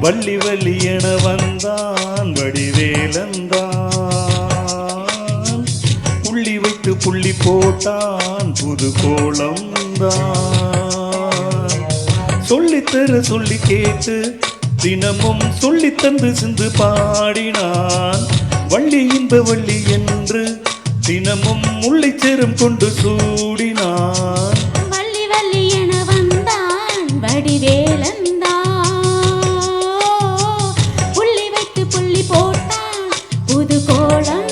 வள்ளி வள்ளி என வந்தான் வடிவேலந்தான். புள்ளி வைத்து புள்ளி போட்டான் புது கோலம்தான். சொல்லித்தர சொல்லி கேட்டு தினமும் சொல்லி தந்து சிந்து பாடினான். வள்ளி இன்ப வள்ளி என்று தினமும் முல்லைச்சேரம் கொண்டு சூடினான். வள்ளி வள்ளி என வந்தான் வடிவேலந்தான். புள்ளி வைத்து புள்ளி போட்டான் புது கோலம்தான்.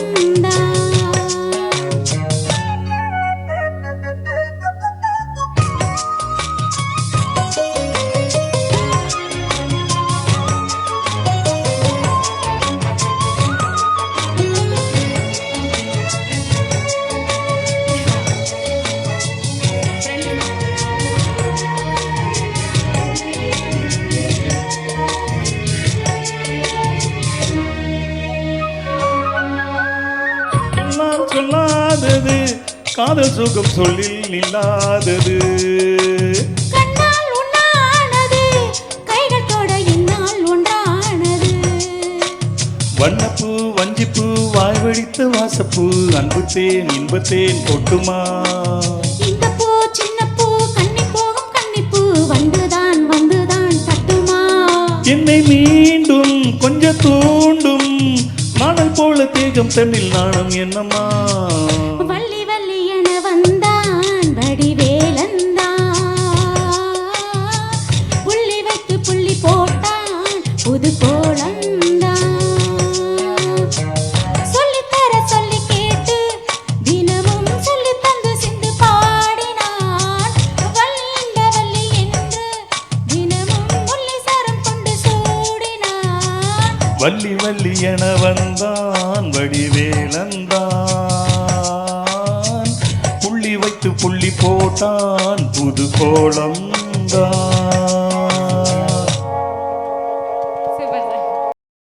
சொல்லாதது காதல் சுகம் சொல்லில் இல்லாதது. கண்ணால் உண்ணானது கைகள் தொட என்னால் ஒன்றானது. வண்ணப்பூ வஞ்சிப்பூ வாய் வடித்த வாசப்பூ அன்புத்தேன் இன்பத்தேன் கொட்டுமா. இந்த பூ சின்ன பூ கண்ணி போகும் கன்னிப்பூ வந்துதான் வந்துதான் தட்டுமா. என்னை மீண்டும் கொஞ்சம் தூண்டும் மணல் போல தேகம் தன்னில் நாணம் என்னம்மா. வள்ளி வள்ளி என வந்தான் வடிவேலந்தான். புள்ளி வைத்து புள்ளி போட்டான் புது கோலம்தான். சொல்லித்தர சொல்லி கேட்டு தினமும் சொல்லி தந்து சிந்து பாடினான். வள்ளி இந்த வள்ளி என்று தினமும் முல்லை சரம் கொண்டு சூடினான். வள்ளி வள்ளி என வந்தான் வடிவேலந்தான். புள்ளி வைத்து புள்ளி போட்டான் புது கோலம்தான்.